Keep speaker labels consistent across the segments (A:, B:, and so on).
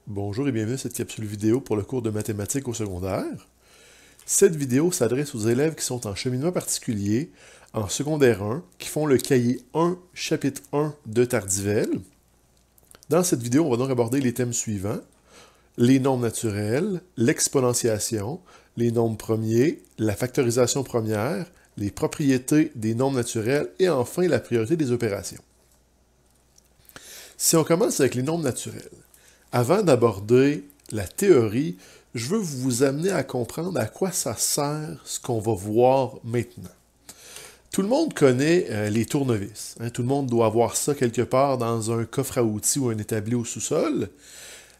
A: Bonjour et bienvenue à cette capsule vidéo pour le cours de mathématiques au secondaire. Cette vidéo s'adresse aux élèves qui sont en cheminement particulier, en secondaire 1, qui font le cahier 1, chapitre 1 de Tardivelle. Dans cette vidéo, on va donc aborder les thèmes suivants: les nombres naturels, l'exponentiation, les nombres premiers, la factorisation première, les propriétés des nombres naturels et enfin la priorité des opérations. Si on commence avec les nombres naturels, avant d'aborder la théorie, je veux vous amener à comprendre à quoi ça sert ce qu'on va voir maintenant. Tout le monde connaît les tournevis. Tout le monde doit avoir ça quelque part dans un coffre à outils ou un établi au sous-sol.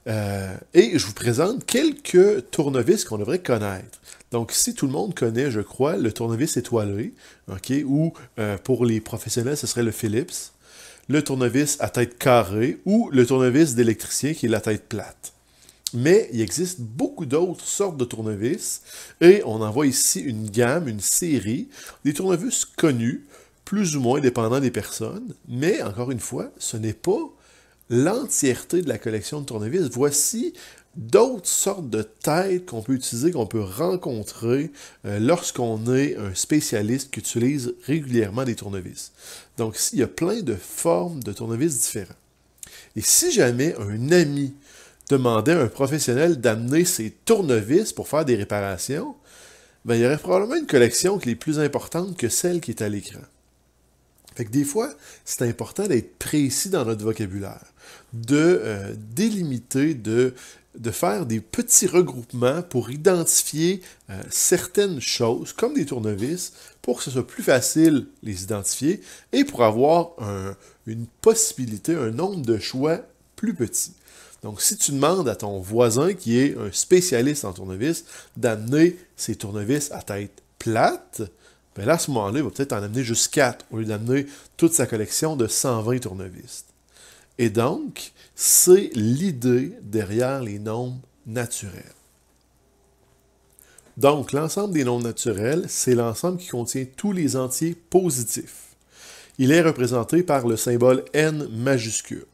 A: Et je vous présente quelques tournevis qu'on devrait connaître. Donc ici, tout le monde connaît, je crois, le tournevis étoilé, ou pour les professionnels, ce serait le Phillips, le tournevis à tête carrée ou le tournevis d'électricien qui est la tête plate. Mais il existe beaucoup d'autres sortes de tournevis et on en voit ici une gamme, une série, des tournevis connus, plus ou moins dépendant des personnes, mais encore une fois, ce n'est pas l'entièreté de la collection de tournevis. Voici d'autres sortes de têtes qu'on peut utiliser, qu'on peut rencontrer lorsqu'on est un spécialiste qui utilise régulièrement des tournevis. Donc ici, il y a plein de formes de tournevis différents. Et si jamais un ami demandait à un professionnel d'amener ses tournevis pour faire des réparations, ben, il y aurait probablement une collection qui est plus importante que celle qui est à l'écran. Fait que des fois, c'est important d'être précis dans notre vocabulaire, de délimiter, de faire des petits regroupements pour identifier certaines choses, comme des tournevis, pour que ce soit plus facile de les identifier et pour avoir une possibilité, un nombre de choix plus petit. Donc, si tu demandes à ton voisin, qui est un spécialiste en tournevis, d'amener ses tournevis à tête plate, bien là, à ce moment-là, il va peut-être en amener juste 4 au lieu d'amener toute sa collection de 120 tournevis. Et donc, c'est l'idée derrière les nombres naturels. Donc, l'ensemble des nombres naturels, c'est l'ensemble qui contient tous les entiers positifs. Il est représenté par le symbole n majuscule.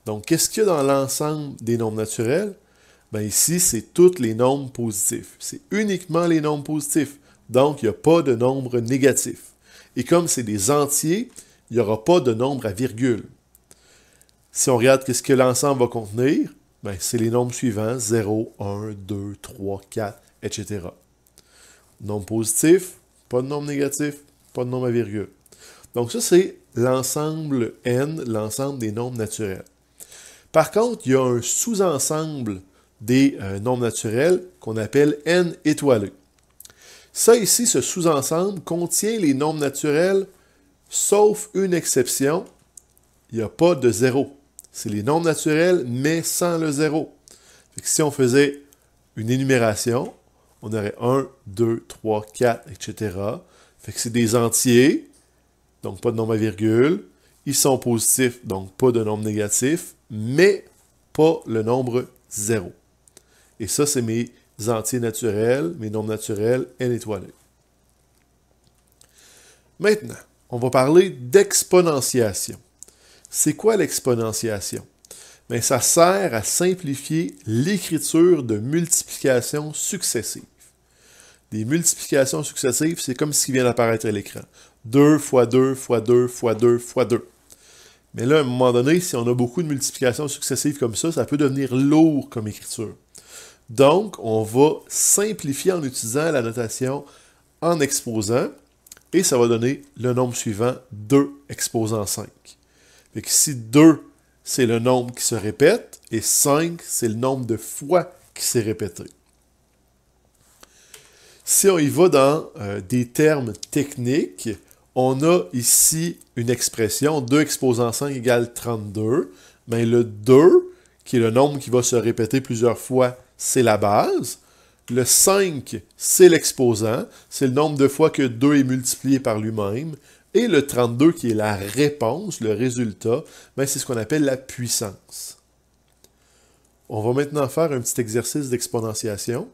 A: Donc, qu'est-ce qu'il y a dans l'ensemble des nombres naturels? Bien, ici, c'est tous les nombres positifs. C'est uniquement les nombres positifs. Donc, il n'y a pas de nombre négatif. Et comme c'est des entiers, il n'y aura pas de nombre à virgule. Si on regarde ce que l'ensemble va contenir, ben, c'est les nombres suivants, 0, 1, 2, 3, 4, etc. Nombre positif, pas de nombre négatif, pas de nombre à virgule. Donc ça, c'est l'ensemble n, l'ensemble des nombres naturels. Par contre, il y a un sous-ensemble des nombres naturels qu'on appelle n étoilé. Ça ici, ce sous-ensemble contient les nombres naturels, sauf une exception, il n'y a pas de zéro. C'est les nombres naturels, mais sans le zéro. Fait que si on faisait une énumération, on aurait 1, 2, 3, 4, etc. Fait que c'est des entiers, donc pas de nombre à virgule. Ils sont positifs, donc pas de nombre négatif, mais pas le nombre 0. Et ça, c'est mes entiers naturels, mes nombres naturels n étoilés. Maintenant, on va parler d'exponentiation. C'est quoi l'exponentiation? Bien, ça sert à simplifier l'écriture de multiplications successives. Des multiplications successives, c'est comme ce qui vient d'apparaître à l'écran. 2 fois 2 fois 2 fois 2 fois 2. Mais là, à un moment donné, si on a beaucoup de multiplications successives comme ça peut devenir lourd comme écriture. Donc, on va simplifier en utilisant la notation en exposant, et ça va donner le nombre suivant, 2 exposant 5. Fait que ici, 2, c'est le nombre qui se répète, et 5, c'est le nombre de fois qui s'est répété. Si on y va dans des termes techniques, on a ici une expression, 2 exposant 5 égale 32. Bien, le 2, qui est le nombre qui va se répéter plusieurs fois, c'est la base. Le 5, c'est l'exposant, c'est le nombre de fois que 2 est multiplié par lui-même. Et le 32, qui est la réponse, le résultat, ben c'est ce qu'on appelle la puissance. On va maintenant faire un petit exercice d'exponentiation.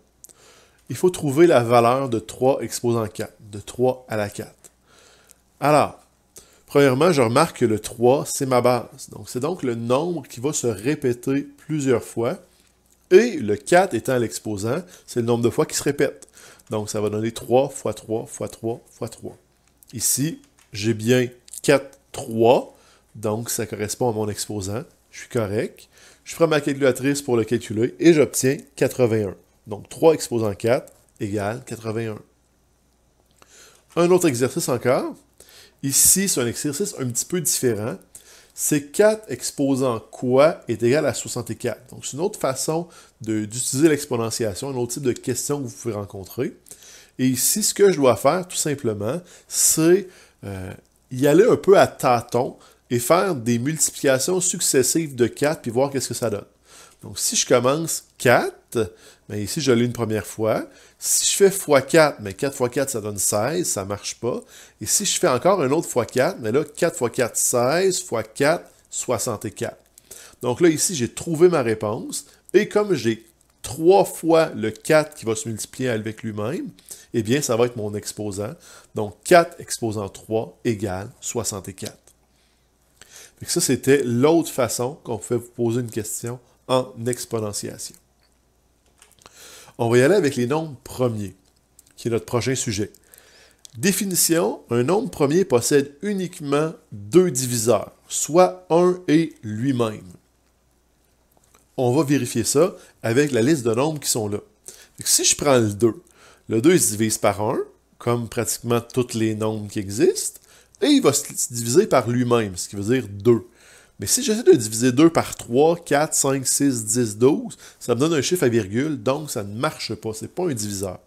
A: Il faut trouver la valeur de 3 exposant 4, de 3 à la 4. Alors, premièrement, je remarque que le 3, c'est ma base. Donc, c'est donc le nombre qui va se répéter plusieurs fois. Et le 4 étant l'exposant, c'est le nombre de fois qui se répète. Donc, ça va donner 3 fois 3 fois 3 fois 3. Ici, j'ai bien 4, 3. Donc, ça correspond à mon exposant. Je suis correct. Je ferai ma calculatrice pour le calculer et j'obtiens 81. Donc, 3 exposant 4 égale 81. Un autre exercice encore. Ici, c'est un exercice un petit peu différent. C'est 4 exposant quoi est égal à 64. Donc, c'est une autre façon d'utiliser l'exponentiation, un autre type de question que vous pouvez rencontrer. Et ici, ce que je dois faire, tout simplement, c'est y aller un peu à tâtons et faire des multiplications successives de 4 puis voir qu'est-ce que ça donne. Donc, si je commence 4, bien ici, je l'ai une première fois. Si je fais x4, bien 4 x 4, ça donne 16, ça ne marche pas. Et si je fais encore un autre x4, bien là, 4 x 4, 16, x 4, 64. Donc là, ici, j'ai trouvé ma réponse. Et comme j'ai 3 fois le 4 qui va se multiplier avec lui-même, eh bien, ça va être mon exposant. Donc, 4 exposant 3 égale 64. Donc ça, c'était l'autre façon qu'on pouvait vous poser une question en exponentiation. On va y aller avec les nombres premiers, qui est notre prochain sujet. Définition, un nombre premier possède uniquement 2 diviseurs, soit 1 et lui-même. On va vérifier ça avec la liste de nombres qui sont là. Donc, si je prends le 2 il se divise par 1, comme pratiquement tous les nombres qui existent, et il va se diviser par lui-même, ce qui veut dire 2. Mais si j'essaie de diviser 2 par 3, 4, 5, 6, 10, 12, ça me donne un chiffre à virgule, donc ça ne marche pas, ce n'est pas un diviseur.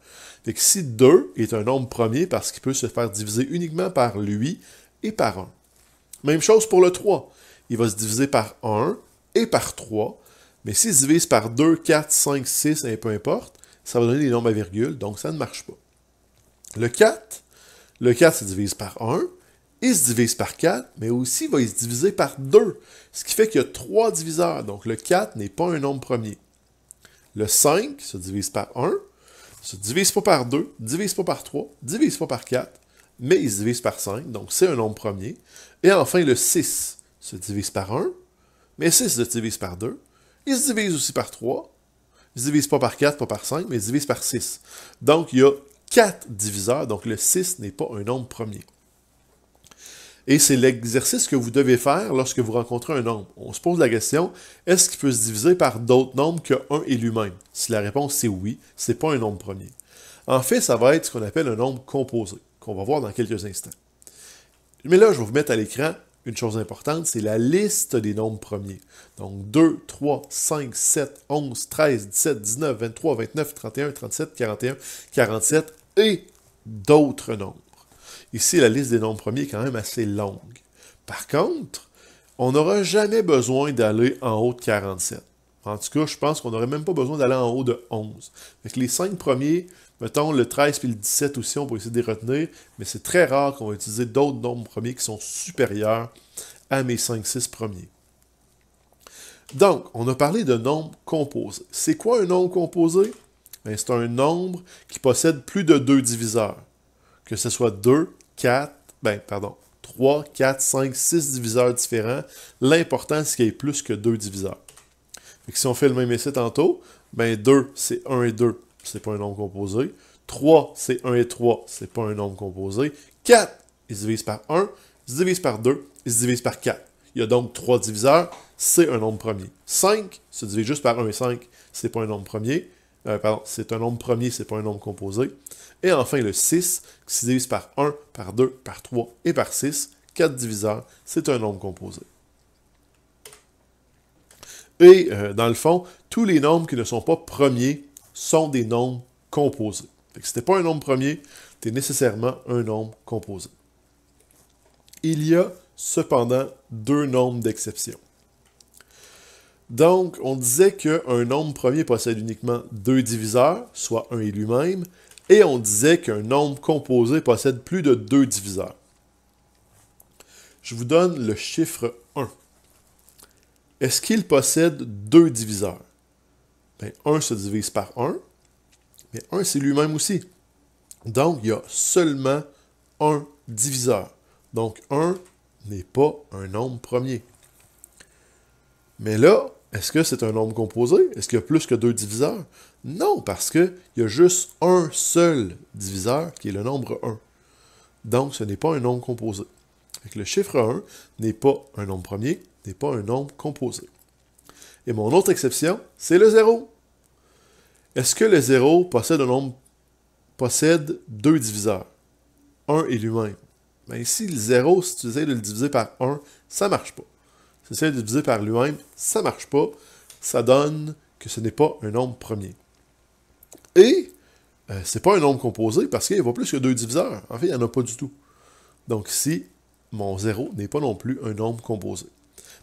A: Fait que si 2 est un nombre premier parce qu'il peut se faire diviser uniquement par lui et par 1. Même chose pour le 3. Il va se diviser par 1 et par 3, mais s'il se divise par 2, 4, 5, 6, et peu importe, ça va donner des nombres à virgule, donc ça ne marche pas. Le 4 se divise par 1, il se divise par 4, mais aussi il va se diviser par 2, ce qui fait qu'il y a 3 diviseurs, donc le 4 n'est pas un nombre premier. Le 5 se divise par 1, se divise pas par 2, divise pas par 3, divise pas par 4, mais il se divise par 5, donc c'est un nombre premier. Et enfin, le 6 se divise par 1, mais 6 se divise par 2, il se divise aussi par 3, il ne se divise pas par 4, pas par 5, mais il se divise par 6. Donc, il y a 4 diviseurs, donc le 6 n'est pas un nombre premier. Et c'est l'exercice que vous devez faire lorsque vous rencontrez un nombre. On se pose la question, est-ce qu'il peut se diviser par d'autres nombres que 1 et lui-même? Si la réponse c'est oui, ce n'est pas un nombre premier. En fait, ça va être ce qu'on appelle un nombre composé, qu'on va voir dans quelques instants. Mais là, je vais vous mettre à l'écran une chose importante, c'est la liste des nombres premiers. Donc 2, 3, 5, 7, 11, 13, 17, 19, 23, 29, 31, 37, 41, 47 et d'autres nombres. Ici, la liste des nombres premiers est quand même assez longue. Par contre, on n'aura jamais besoin d'aller en haut de 47. En tout cas, je pense qu'on n'aurait même pas besoin d'aller en haut de 11. Fait que les 5 premiers, mettons le 13 puis le 17 aussi, on peut essayer de les retenir, mais c'est très rare qu'on va utiliser d'autres nombres premiers qui sont supérieurs à mes 5-6 premiers. Donc, on a parlé de nombres composés. C'est quoi un nombre composé? Bien, c'est un nombre qui possède plus de 2 diviseurs. Que ce soit 3, 4, 5, 6 diviseurs différents. L'important, c'est qu'il y ait plus que 2 diviseurs. Fait que si on fait le même essai tantôt, ben 2, c'est 1 et 2, c'est pas un nombre composé. 3, c'est 1 et 3, c'est pas un nombre composé. 4, il se divise par 1, il se divise par 2, il se divise par 4. Il y a donc 3 diviseurs, c'est un nombre premier. 5 se divise juste par 1 et 5, c'est pas un nombre premier. C'est un nombre premier, c'est pas un nombre composé. Et enfin, le 6, qui se divise par 1, par 2, par 3 et par 6, 4 diviseurs, c'est un nombre composé. Et, dans le fond, tous les nombres qui ne sont pas premiers sont des nombres composés. Fait que si tu n'es pas un nombre premier, tu es nécessairement un nombre composé. Il y a cependant 2 nombres d'exception. Donc, on disait qu'un nombre premier possède uniquement 2 diviseurs, soit 1 et lui-même, et on disait qu'un nombre composé possède plus de 2 diviseurs. Je vous donne le chiffre 1. Est-ce qu'il possède 2 diviseurs? Bien, 1 se divise par 1, mais 1 c'est lui-même aussi. Donc, il y a seulement un diviseur. Donc, 1 n'est pas un nombre premier. Mais là, Est-ce que c'est un nombre composé? Est-ce qu'il y a plus que 2 diviseurs? Non, parce qu'il y a juste un seul diviseur, qui est le nombre 1. Donc, ce n'est pas un nombre composé. Fait que le chiffre 1 n'est pas un nombre premier, n'est pas un nombre composé. Et mon autre exception, c'est le 0. Est-ce que le 0 possède 2 diviseurs? 1 et lui-même. Bien ici, le 0, si tu essaies de le diviser par 1, ça ne marche pas. Si tu essaies de le diviser par lui-même, ça ne marche pas. Ça donne que ce n'est pas un nombre premier. Et ce n'est pas un nombre composé parce qu'il n'y a pas plus que 2 diviseurs. En fait, il n'y en a pas du tout. Donc ici, mon 0 n'est pas non plus un nombre composé.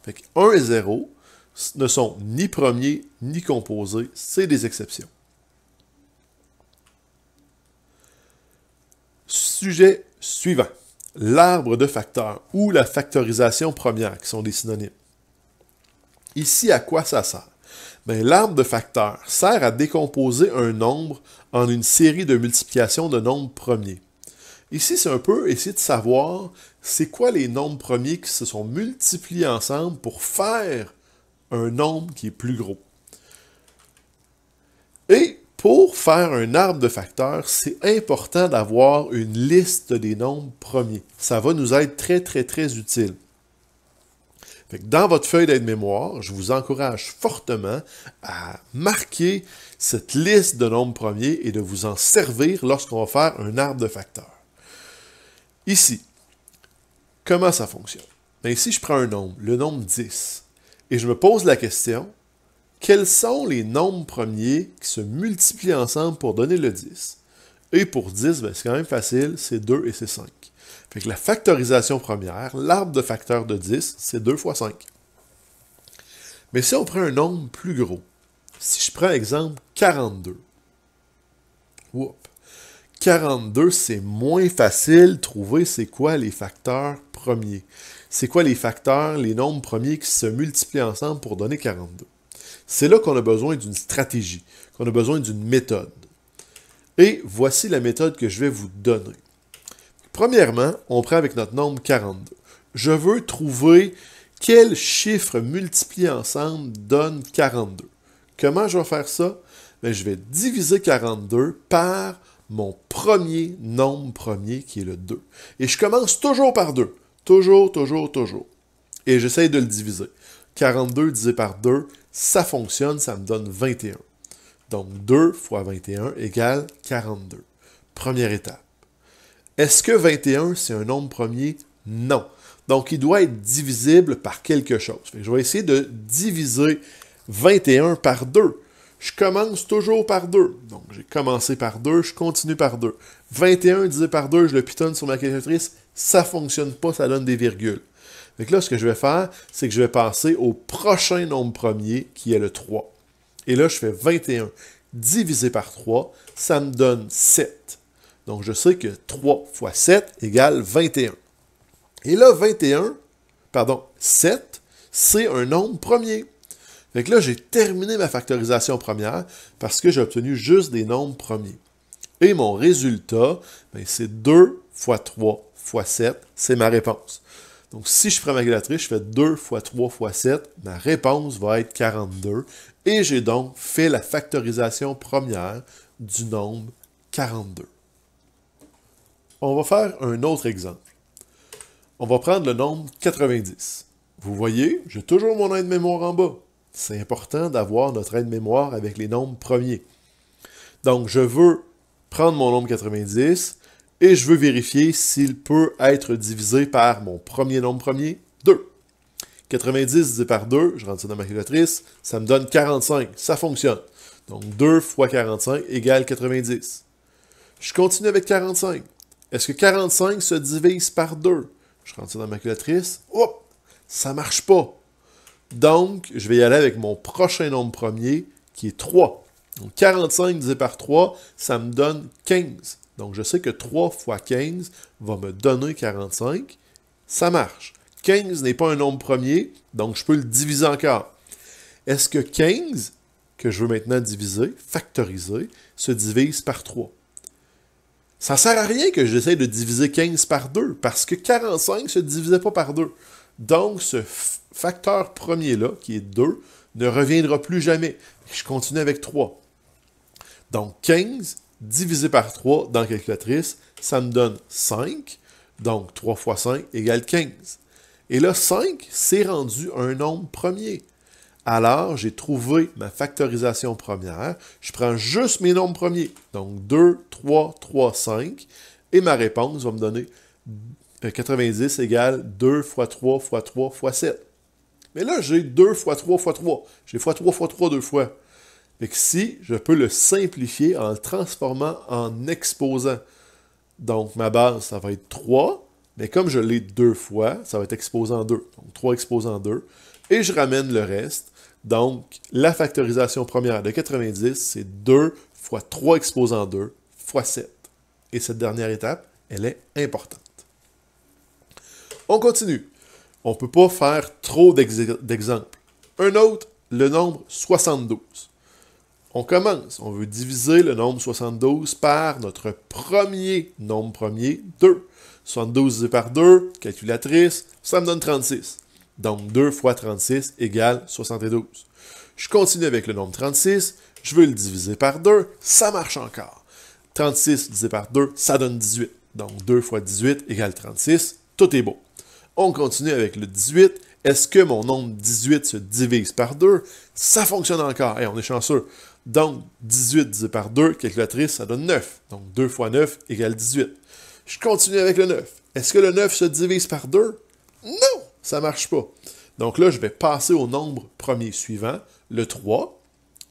A: Fait que 1 et 0 ne sont ni premiers ni composés, c'est des exceptions. Sujet suivant. L'arbre de facteurs ou la factorisation première, qui sont des synonymes. Ici, à quoi ça sert? Bien, l'arbre de facteurs sert à décomposer un nombre en une série de multiplications de nombres premiers. Ici, c'est un peu essayer de savoir c'est quoi les nombres premiers qui se sont multipliés ensemble pour faire un nombre qui est plus gros. Et pour faire un arbre de facteurs, c'est important d'avoir une liste des nombres premiers. Ça va nous être très, très, très utile. Fait que dans votre feuille d'aide-mémoire, je vous encourage fortement à marquer cette liste de nombres premiers et de vous en servir lorsqu'on va faire un arbre de facteurs. Ici, comment ça fonctionne? Bien, ici, je prends un nombre, le nombre 10, et je me pose la question, quels sont les nombres premiers qui se multiplient ensemble pour donner le 10? Et pour 10, bien, c'est quand même facile, c'est 2 et c'est 5. Fait que la factorisation première, l'arbre de facteurs de 10, c'est 2 fois 5. Mais si on prend un nombre plus gros, si je prends exemple 42, 42, c'est moins facile de trouver c'est quoi les facteurs premiers. C'est quoi les facteurs, les nombres premiers qui se multiplient ensemble pour donner 42. C'est là qu'on a besoin d'une stratégie, qu'on a besoin d'une méthode. Et voici la méthode que je vais vous donner. Premièrement, on prend avec notre nombre 42. Je veux trouver quel chiffre multiplié ensemble donne 42. Comment je vais faire ça? Bien, je vais diviser 42 par mon premier nombre premier qui est le 2. Et je commence toujours par 2. Toujours, toujours, toujours. Et j'essaye de le diviser. 42 divisé par 2, ça fonctionne, ça me donne 21. Donc 2 fois 21 égale 42. Première étape. Est-ce que 21, c'est un nombre premier? Non. Donc, il doit être divisible par quelque chose. Je vais essayer de diviser 21 par 2. Je commence toujours par 2. Donc, j'ai commencé par 2, je continue par 2. 21 divisé par 2, je le pitonne sur ma calculatrice, ça ne fonctionne pas, ça donne des virgules. Donc là, ce que je vais faire, c'est que je vais passer au prochain nombre premier, qui est le 3. Et là, je fais 21 divisé par 3, ça me donne 7. Donc, je sais que 3 fois 7 égale 21. Et là, 7, c'est un nombre premier. Fait que là, j'ai terminé ma factorisation première parce que j'ai obtenu juste des nombres premiers. Et mon résultat, ben, c'est 2 fois 3 fois 7, c'est ma réponse. Donc, si je prends ma calculatrice, je fais 2 fois 3 fois 7, ma réponse va être 42. Et j'ai donc fait la factorisation première du nombre 42. On va faire un autre exemple. On va prendre le nombre 90. Vous voyez, j'ai toujours mon aide-mémoire en bas. C'est important d'avoir notre aide-mémoire avec les nombres premiers. Donc, je veux prendre mon nombre 90 et je veux vérifier s'il peut être divisé par mon premier nombre premier, 2. 90 divisé par 2, je rentre ça dans ma calculatrice, ça me donne 45. Ça fonctionne. Donc, 2 fois 45 égale 90. Je continue avec 45. Est-ce que 45 se divise par 2? Je rentre ça dans ma calculatrice. Hop! Ça ne marche pas. Donc, je vais y aller avec mon prochain nombre premier, qui est 3. Donc, 45 divisé par 3, ça me donne 15. Donc, je sais que 3 fois 15 va me donner 45. Ça marche. 15 n'est pas un nombre premier, donc je peux le diviser encore. Est-ce que 15, que je veux maintenant diviser, factoriser, se divise par 3? Ça ne sert à rien que j'essaie de diviser 15 par 2, parce que 45 ne se divisait pas par 2. Donc, ce facteur premier-là, qui est 2, ne reviendra plus jamais. Je continue avec 3. Donc, 15 divisé par 3 dans la calculatrice, ça me donne 5. Donc, 3 fois 5 égale 15. Et là, 5, c'est rendu un nombre premier. Alors, j'ai trouvé ma factorisation première. Je prends juste mes nombres premiers. Donc, 2, 3, 3, 5. Et ma réponse va me donner 90 égale 2 fois 3 fois 3 fois 7. Mais là, j'ai 2 fois 3 fois 3. J'ai fois 3 fois 3 deux fois. Fait que si, je peux le simplifier en le transformant en exposant. Donc, ma base, ça va être 3. Mais comme je l'ai deux fois, ça va être exposant 2. Donc, 3 exposant 2. Et je ramène le reste. Donc, la factorisation première de 90, c'est 2 fois 3 exposant 2 fois 7. Et cette dernière étape, elle est importante. On continue. On ne peut pas faire trop d'exemples. Un autre, le nombre 72. On commence. On veut diviser le nombre 72 par notre premier nombre premier, 2. 72 divisé par 2, calculatrice, ça me donne 36. Donc, 2 fois 36 égale 72. Je continue avec le nombre 36. Je veux le diviser par 2. Ça marche encore. 36 divisé par 2, ça donne 18. Donc, 2 fois 18 égale 36. Tout est beau. On continue avec le 18. Est-ce que mon nombre 18 se divise par 2? Ça fonctionne encore. Hey, on est chanceux. Donc, 18 divisé par 2, calculatrice, ça donne 9. Donc, 2 fois 9 égale 18. Je continue avec le 9. Est-ce que le 9 se divise par 2? Non, ça ne marche pas. Donc là, je vais passer au nombre premier suivant, le 3.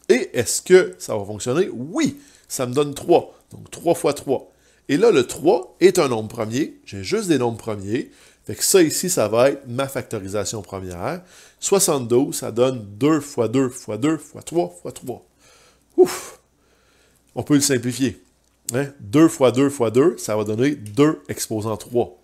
A: Et est-ce que ça va fonctionner? Oui, ça me donne 3. Donc 3 fois 3. Et là, le 3 est un nombre premier. J'ai juste des nombres premiers. Fait que ça ici, ça va être ma factorisation première. 72, ça donne 2 fois 2 fois 2 fois 3 fois 3. Ouf! On peut le simplifier. Hein? 2 fois 2 fois 2, ça va donner 2 exposant 3.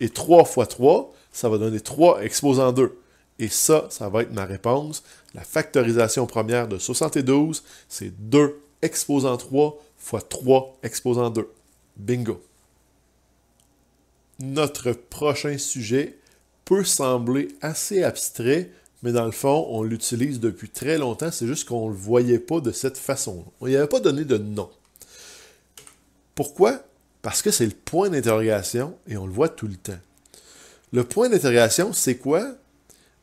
A: Et 3 fois 3, ça va donner 3 exposant 2. Et ça va être ma réponse. La factorisation première de 72, c'est 2 exposant 3 fois 3 exposant 2. Bingo! Notre prochain sujet peut sembler assez abstrait, mais dans le fond, on l'utilise depuis très longtemps, c'est juste qu'on ne le voyait pas de cette façon. On n'y avait pas donné de nom. Pourquoi? Parce que c'est le point d'interrogation et on le voit tout le temps. Le point d'interrogation, c'est quoi?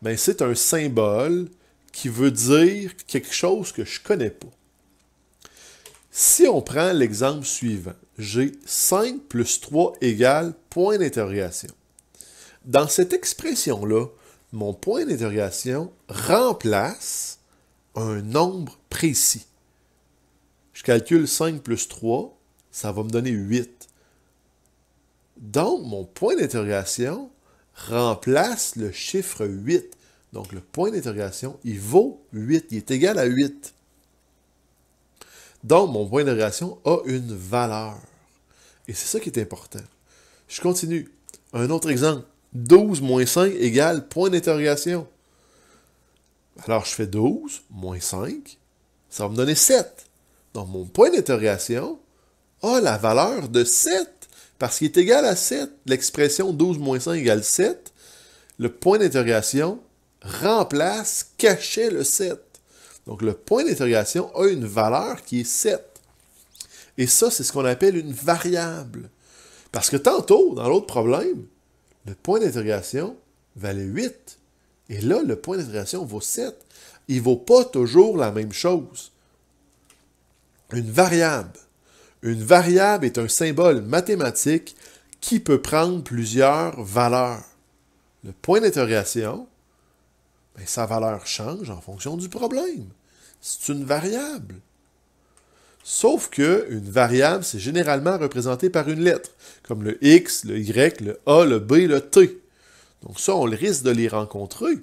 A: Ben, c'est un symbole qui veut dire quelque chose que je ne connais pas. Si on prend l'exemple suivant, j'ai 5 plus 3 égale point d'interrogation. Dans cette expression-là, mon point d'interrogation remplace un nombre précis. Je calcule 5 plus 3, ça va me donner 8. Donc, mon point d'interrogation remplace le chiffre 8. Donc, le point d'interrogation, il vaut 8. Il est égal à 8. Donc, mon point d'interrogation a une valeur. Et c'est ça qui est important. Je continue. Un autre exemple. 12 moins 5 égale point d'interrogation. Alors, je fais 12 moins 5. Ça va me donner 7. Donc, mon point d'interrogation a la valeur de 7. Parce qu'il est égal à 7. L'expression 12 moins 5 égale 7. Le point d'interrogation remplace, cachait le 7. Donc, le point d'interrogation a une valeur qui est 7. Et ça, c'est ce qu'on appelle une variable. Parce que tantôt, dans l'autre problème, le point d'interrogation valait 8. Et là, le point d'interrogation vaut 7. Il ne vaut pas toujours la même chose. Une variable. Une variable est un symbole mathématique qui peut prendre plusieurs valeurs. Le point d'interrogation, ben, sa valeur change en fonction du problème. C'est une variable. Sauf qu'une variable, c'est généralement représenté par une lettre, comme le X, le Y, le A, le B, le T. Donc ça, on risque de les rencontrer.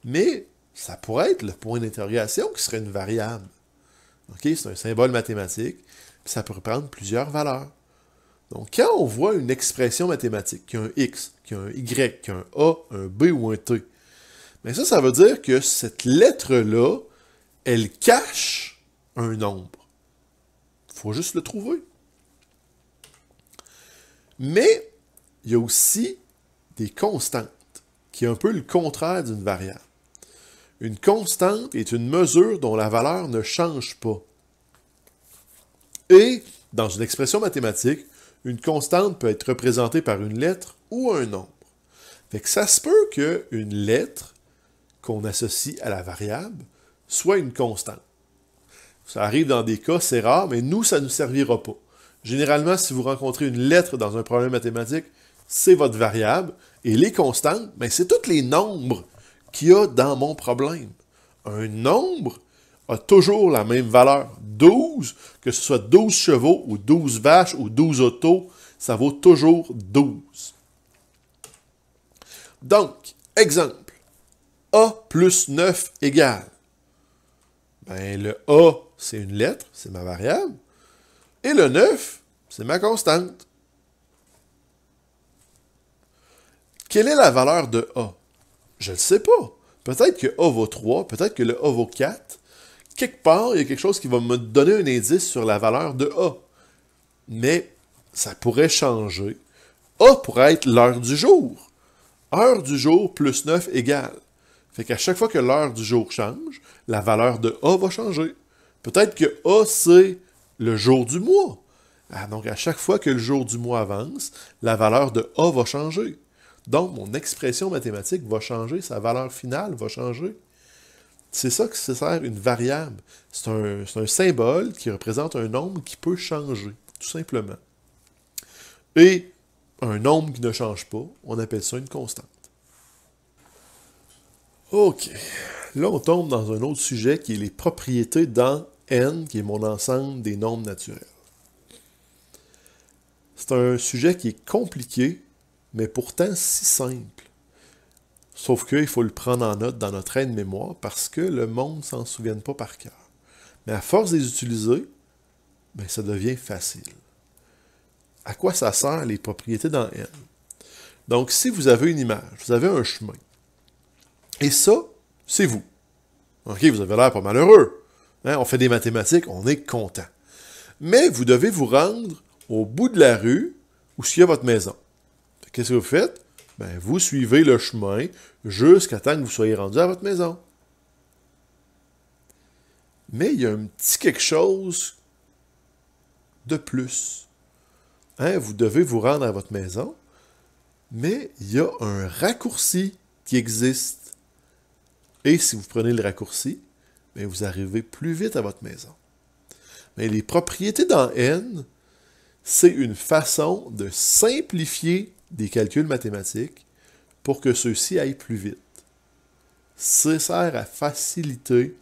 A: Mais ça pourrait être le point d'interrogation qui serait une variable. Okay? C'est un symbole mathématique, puis ça peut prendre plusieurs valeurs. Donc quand on voit une expression mathématique, qui a un X, qui a un Y, qui a un A, un B ou un T, bien ça veut dire que cette lettre-là, elle cache un nombre. Il faut juste le trouver. Mais il y a aussi des constantes, qui est un peu le contraire d'une variable. Une constante est une mesure dont la valeur ne change pas. Et, dans une expression mathématique, une constante peut être représentée par une lettre ou un nombre. Fait que ça se peut qu'une lettre qu'on associe à la variable soit une constante. Ça arrive dans des cas, c'est rare, mais nous, ça ne nous servira pas. Généralement, si vous rencontrez une lettre dans un problème mathématique, c'est votre variable. Et les constantes, ben, c'est tous les nombres qu'il y a dans mon problème. Un nombre a toujours la même valeur. 12, que ce soit 12 chevaux ou 12 vaches ou 12 autos, ça vaut toujours 12. Donc, exemple, A plus 9 égale. Ben, le A, c'est une lettre, c'est ma variable. Et le 9, c'est ma constante. Quelle est la valeur de A? Je ne le sais pas. Peut-être que A vaut 3, peut-être que le A vaut 4. Quelque part, il y a quelque chose qui va me donner un indice sur la valeur de A. Mais ça pourrait changer. A pourrait être l'heure du jour. Heure du jour plus 9 égale. Fait qu'à chaque fois que l'heure du jour change, la valeur de A va changer. Peut-être que A, c'est le jour du mois. Ah, donc, à chaque fois que le jour du mois avance, la valeur de A va changer. Donc, mon expression mathématique va changer, sa valeur finale va changer. C'est ça que ça sert une variable. C'est un symbole qui représente un nombre qui peut changer, tout simplement. Et un nombre qui ne change pas, on appelle ça une constante. OK. Là, on tombe dans un autre sujet qui est les propriétés dans N, qui est mon ensemble des nombres naturels. C'est un sujet qui est compliqué, mais pourtant si simple. Sauf qu'il faut le prendre en note dans notre aide-mémoire parce que le monde ne s'en souvient pas par cœur. Mais à force de les utiliser, ben, ça devient facile. À quoi ça sert les propriétés dans N? Donc, si vous avez une image, vous avez un chemin, et ça, c'est vous. OK, vous avez l'air pas malheureux. Hein? On fait des mathématiques, on est content. Mais vous devez vous rendre au bout de la rue où il y a votre maison. Qu'est-ce que vous faites? Ben, vous suivez le chemin jusqu'à temps que vous soyez rendu à votre maison. Mais il y a un petit quelque chose de plus. Hein? Vous devez vous rendre à votre maison, mais il y a un raccourci qui existe. Et si vous prenez le raccourci, bien, vous arrivez plus vite à votre maison. Mais les propriétés dans N, c'est une façon de simplifier des calculs mathématiques pour que ceux-ci aillent plus vite. Ça sert à faciliter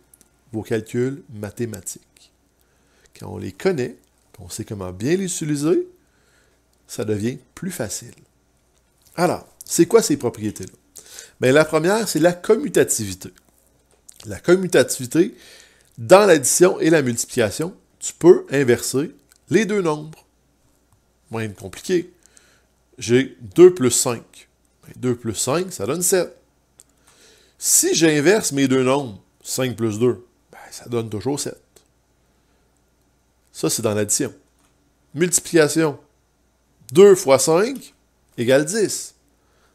A: vos calculs mathématiques. Quand on les connaît, qu'on sait comment bien les utiliser, ça devient plus facile. Alors, c'est quoi ces propriétés-là? Bien, la première, c'est la commutativité. La commutativité, dans l'addition et la multiplication, tu peux inverser les deux nombres. Moins compliqué. J'ai 2 plus 5. Bien, 2 plus 5, ça donne 7. Si j'inverse mes deux nombres, 5 plus 2, bien, ça donne toujours 7. Ça, c'est dans l'addition. Multiplication. 2 fois 5 égale 10.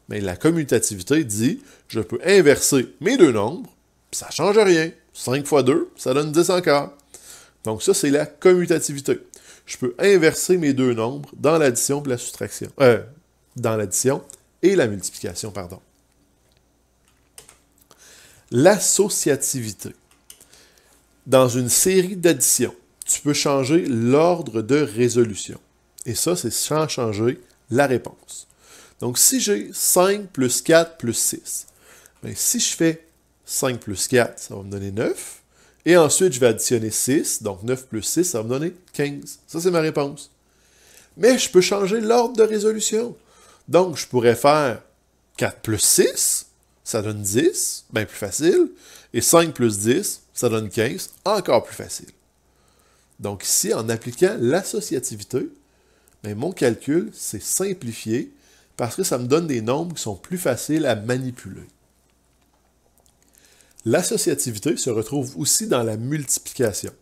A: Mais la commutativité dit, je peux inverser mes deux nombres, puis ça ne change rien. 5 fois 2, ça donne 10 encore. Donc ça, c'est la commutativité. Je peux inverser mes deux nombres dans l'addition et la soustraction. Dans l'addition et la multiplication, pardon. L'associativité. Dans une série d'additions, tu peux changer l'ordre de résolution. Et ça, c'est sans changer la réponse. Donc, si j'ai 5 plus 4 plus 6, bien, si je fais 5 plus 4, ça va me donner 9. Et ensuite, je vais additionner 6. Donc, 9 plus 6, ça va me donner 15. Ça, c'est ma réponse. Mais je peux changer l'ordre de résolution. Donc, je pourrais faire 4 plus 6, ça donne 10, bien plus facile. Et 5 plus 10, ça donne 15, encore plus facile. Donc ici, en appliquant l'associativité, bien, mon calcul s'est simplifié parce que ça me donne des nombres qui sont plus faciles à manipuler. L'associativité se retrouve aussi dans la multiplication.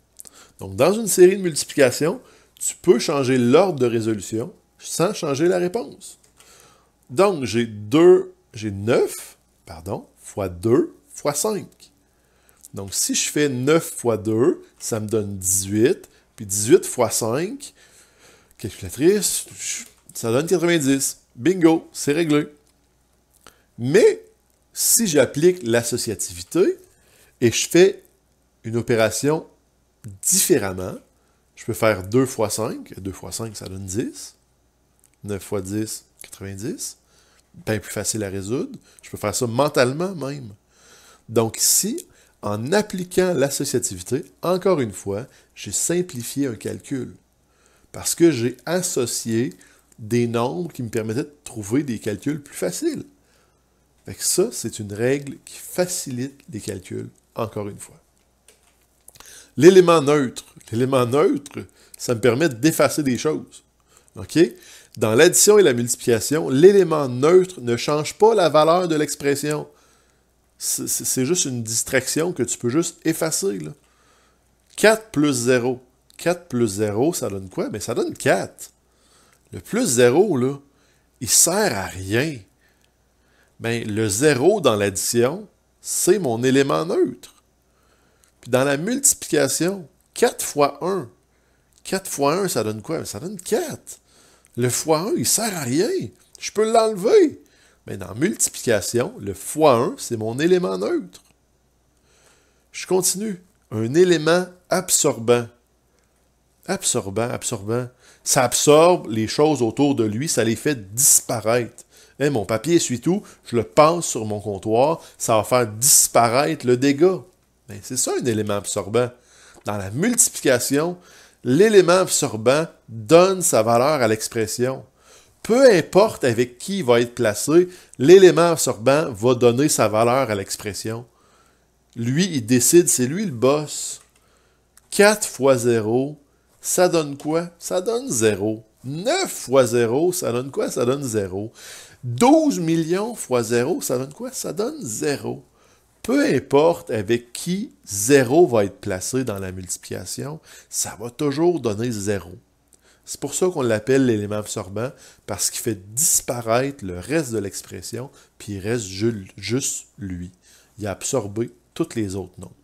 A: Donc, dans une série de multiplications, tu peux changer l'ordre de résolution sans changer la réponse. Donc, j'ai 9, fois 2, fois 5. Donc, si je fais 9 fois 2, ça me donne 18. Puis 18 fois 5, calculatrice, ça donne 90. Bingo, c'est réglé. Mais, si j'applique l'associativité et je fais une opération différemment, je peux faire 2 fois 5. 2 fois 5, ça donne 10. 9 fois 10, 90. Bien plus facile à résoudre. Je peux faire ça mentalement même. Donc ici, en appliquant l'associativité, encore une fois, j'ai simplifié un calcul. Parce que j'ai associé des nombres qui me permettaient de trouver des calculs plus faciles. Fait que ça, c'est une règle qui facilite les calculs, encore une fois. L'élément neutre. L'élément neutre, ça me permet d'effacer des choses. OK? Dans l'addition et la multiplication, l'élément neutre ne change pas la valeur de l'expression. C'est juste une distraction que tu peux juste effacer. Là. 4 plus 0. 4 plus 0, ça donne quoi? Mais ça donne 4. Le plus 0, là, il sert à rien. Ben, le 0 dans l'addition, c'est mon élément neutre. Puis dans la multiplication, 4 fois 1. 4 fois 1, ça donne quoi? Ça donne 4. Le fois 1, il sert à rien. Je peux l'enlever. Mais dans multiplication, le fois 1, c'est mon élément neutre. Je continue. Un élément absorbant. Absorbant. Ça absorbe les choses autour de lui, ça les fait disparaître. Hein, mon papier essuie-tout, je le passe sur mon comptoir, ça va faire disparaître le dégât. Ben, c'est ça un élément absorbant. Dans la multiplication, l'élément absorbant donne sa valeur à l'expression. Peu importe avec qui il va être placé, l'élément absorbant va donner sa valeur à l'expression. Lui, il décide, c'est lui le boss. 4 fois 0, ça donne quoi? Ça donne 0. 9 fois 0, ça donne quoi? Ça donne 0. 12 millions fois 0, ça donne quoi? Ça donne 0. Peu importe avec qui 0 va être placé dans la multiplication, ça va toujours donner 0. C'est pour ça qu'on l'appelle l'élément absorbant, parce qu'il fait disparaître le reste de l'expression, puis il reste juste lui. Il a absorbé tous les autres nombres.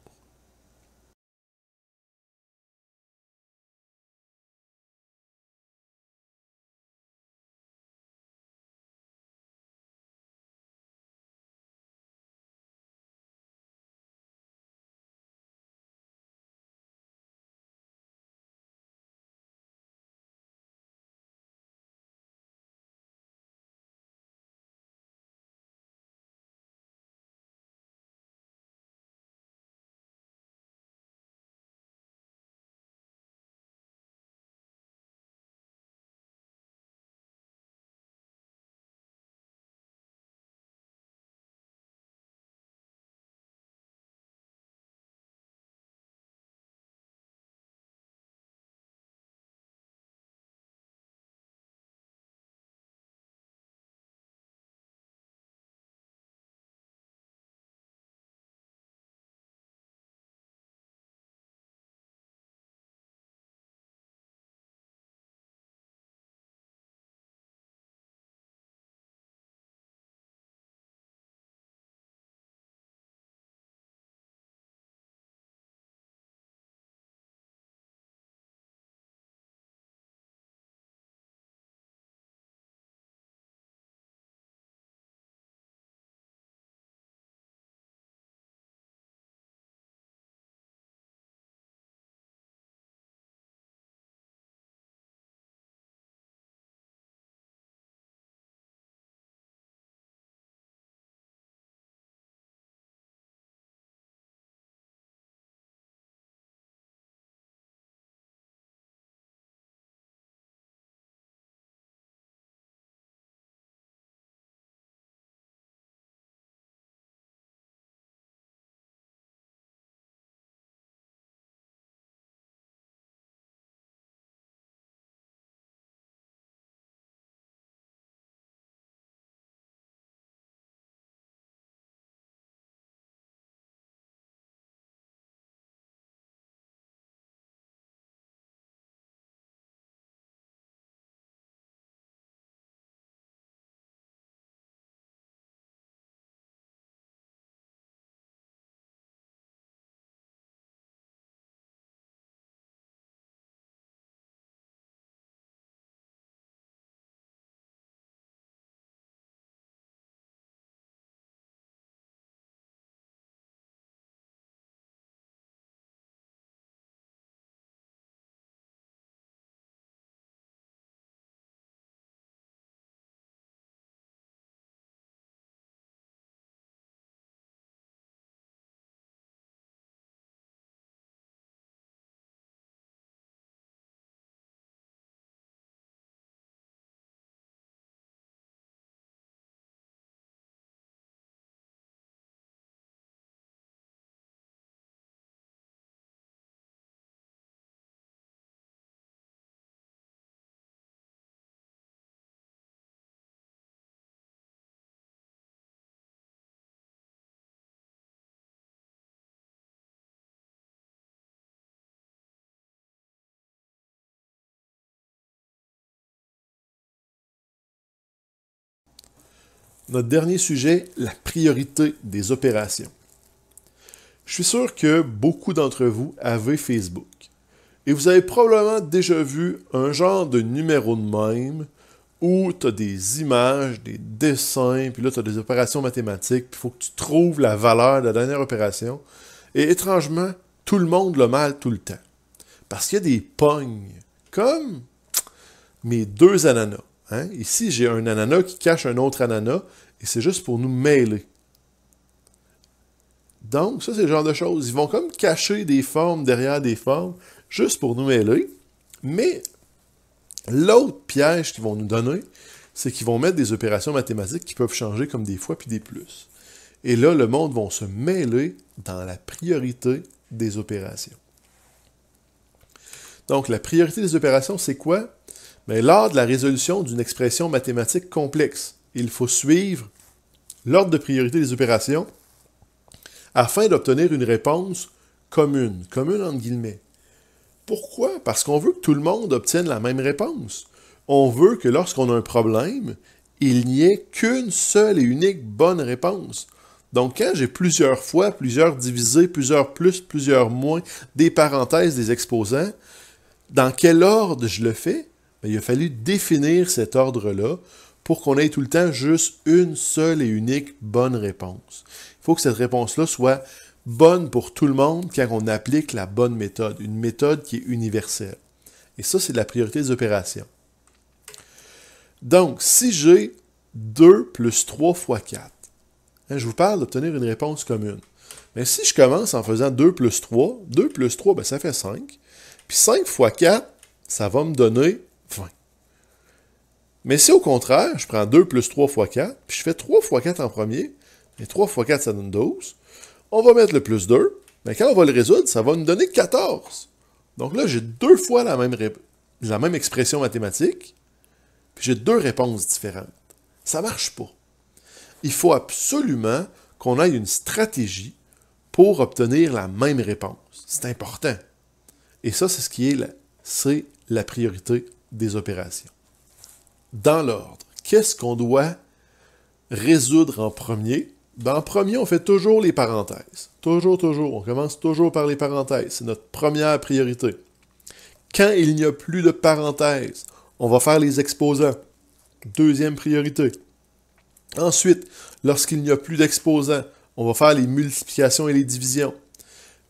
A: notre dernier sujet, la priorité des opérations. Je suis sûr que beaucoup d'entre vous avez Facebook. Et vous avez probablement déjà vu un genre de numéro de même où tu as des images, des dessins, puis là tu as des opérations mathématiques, puis il faut que tu trouves la valeur de la dernière opération. Et étrangement, tout le monde l'a mal tout le temps. Parce qu'il y a des pognes, comme mes deux ananas. Hein? Ici, j'ai un ananas qui cache un autre ananas, et c'est juste pour nous mêler. Donc, ça, c'est le genre de choses. Ils vont comme cacher des formes derrière des formes, juste pour nous mêler. Mais l'autre piège qu'ils vont nous donner, c'est qu'ils vont mettre des opérations mathématiques qui peuvent changer comme des fois puis des plus. Et là, le monde va se mêler dans la priorité des opérations. Donc, la priorité des opérations, c'est quoi? Bien, lors de la résolution d'une expression mathématique complexe, il faut suivre l'ordre de priorité des opérations afin d'obtenir une réponse commune entre guillemets. Pourquoi? Parce qu'on veut que tout le monde obtienne la même réponse. On veut que lorsqu'on a un problème, il n'y ait qu'une seule et unique bonne réponse. Donc, quand j'ai plusieurs fois, plusieurs divisés, plusieurs plus, plusieurs moins, des parenthèses, des exposants, dans quel ordre je le fais? Bien, il a fallu définir cet ordre-là pour qu'on ait tout le temps juste une seule et unique bonne réponse. Il faut que cette réponse-là soit bonne pour tout le monde quand on applique la bonne méthode, une méthode qui est universelle. Et ça, c'est la priorité des opérations. Donc, si j'ai 2 plus 3 fois 4, hein, je vous parle d'obtenir une réponse commune. Mais si je commence en faisant 2 plus 3, ben, ça fait 5. Puis 5 fois 4, ça va me donner 20. Mais si au contraire, je prends 2 plus 3 fois 4, puis je fais 3 fois 4 en premier, et 3 fois 4, ça donne 12, on va mettre le plus 2, mais quand on va le résoudre, ça va nous donner 14. Donc là, j'ai deux fois la même expression mathématique, puis j'ai deux réponses différentes. Ça ne marche pas. Il faut absolument qu'on ait une stratégie pour obtenir la même réponse. C'est important. Et ça, c'est ce qui est la priorité des opérations. Dans l'ordre, qu'est-ce qu'on doit résoudre en premier? En premier, on fait toujours les parenthèses. Toujours. On commence toujours par les parenthèses. C'est notre première priorité. Quand il n'y a plus de parenthèses, on va faire les exposants. Deuxième priorité. Ensuite, lorsqu'il n'y a plus d'exposants, on va faire les multiplications et les divisions.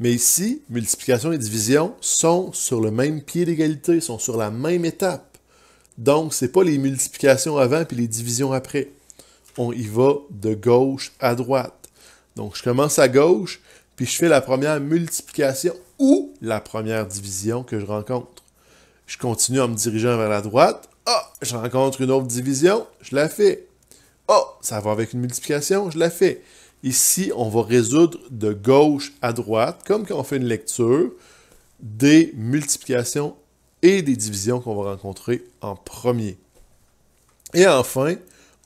A: Mais ici, multiplication et division sont sur le même pied d'égalité, sont sur la même étape. Donc, ce n'est pas les multiplications avant puis les divisions après. On y va de gauche à droite. Donc, je commence à gauche, puis je fais la première multiplication ou la première division que je rencontre. Je continue en me dirigeant vers la droite. Ah, je rencontre une autre division, je la fais. Ah, ça va avec une multiplication, je la fais. Ici, on va résoudre de gauche à droite, comme quand on fait une lecture, des multiplications et des divisions qu'on va rencontrer en premier. Et enfin,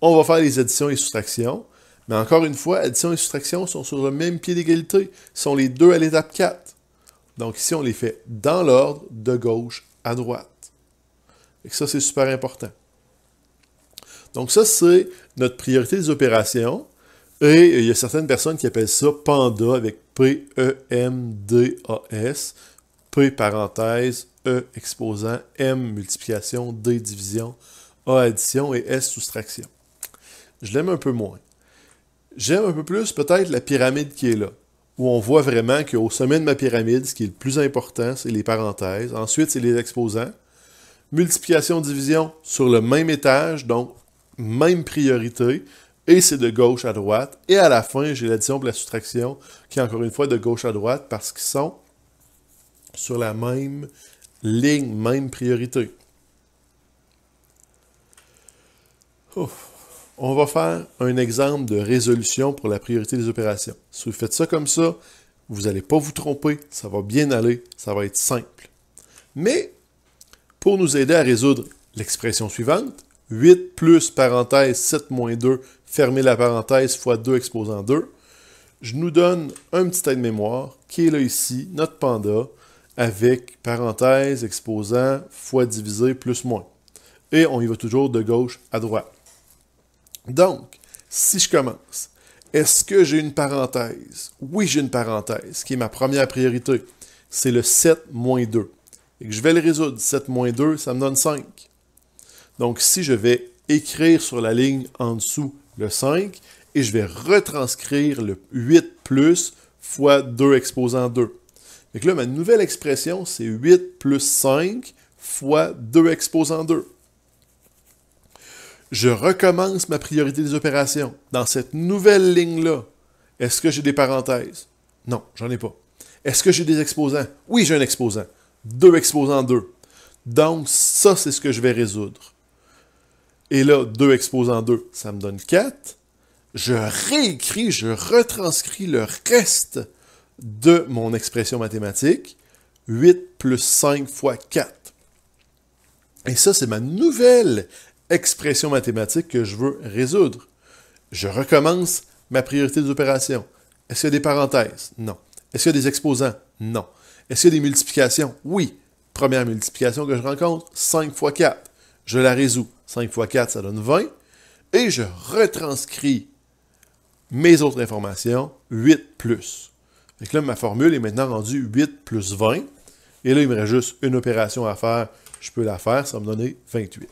A: on va faire les additions et soustractions. Mais encore une fois, addition et soustraction sont sur le même pied d'égalité. Ils sont les deux à l'étape 4. Donc ici, on les fait dans l'ordre de gauche à droite. Et ça, c'est super important. Donc ça, c'est notre priorité des opérations. Et il y a certaines personnes qui appellent ça PEMDAS avec P-E-M-D-A-S, P parenthèse, E exposant, M multiplication, D division, A addition et S soustraction. Je l'aime un peu moins. J'aime un peu plus peut-être la pyramide qui est là, où on voit vraiment qu'au sommet de ma pyramide, ce qui est le plus important, c'est les parenthèses. Ensuite, c'est les exposants. Multiplication-division sur le même étage, donc même priorité, et c'est de gauche à droite. Et à la fin, j'ai l'addition et la soustraction, qui est encore une fois de gauche à droite, parce qu'ils sont sur la même ligne, même priorité. Ouf. On va faire un exemple de résolution pour la priorité des opérations. Si vous faites ça comme ça, vous n'allez pas vous tromper, ça va bien aller, ça va être simple. Mais, pour nous aider à résoudre l'expression suivante, 8 plus parenthèse 7 moins 2, fermez la parenthèse, fois 2 exposant 2, je nous donne un petit aide-mémoire qui est là ici, notre panda, avec parenthèse, exposant, fois divisé, plus moins. Et on y va toujours de gauche à droite. Donc, Si je commence, est-ce que j'ai une parenthèse? Oui, j'ai une parenthèse, qui est ma première priorité. C'est le 7 moins 2. Et que je vais le résoudre. 7 moins 2, ça me donne 5. Donc, si je vais écrire sur la ligne en dessous le 5, et je vais retranscrire le 8 plus fois 2 exposant 2. Donc là, ma nouvelle expression, c'est 8 plus 5 fois 2 exposant 2. Je recommence ma priorité des opérations. Dans cette nouvelle ligne-là, est-ce que j'ai des parenthèses? Non, j'en ai pas. Est-ce que j'ai des exposants? Oui, j'ai un exposant. 2 exposant 2. Donc, ça, c'est ce que je vais résoudre. Et là, 2 exposant 2, ça me donne 4. Je réécris, je retranscris le reste de mon expression mathématique. 8 plus 5 fois 4. Et ça, c'est ma nouvelle expression mathématique que je veux résoudre. Je recommence ma priorité des opérations. Est-ce qu'il y a des parenthèses? Non. Est-ce qu'il y a des exposants? Non. Est-ce qu'il y a des multiplications? Oui. Première multiplication que je rencontre, 5 fois 4. Je la résous. 5 fois 4, ça donne 20. Et je retranscris mes autres informations, 8 plus. Donc là, ma formule est maintenant rendue 8 plus 20. Et là, il me reste juste une opération à faire. Je peux la faire, ça va me donner 28.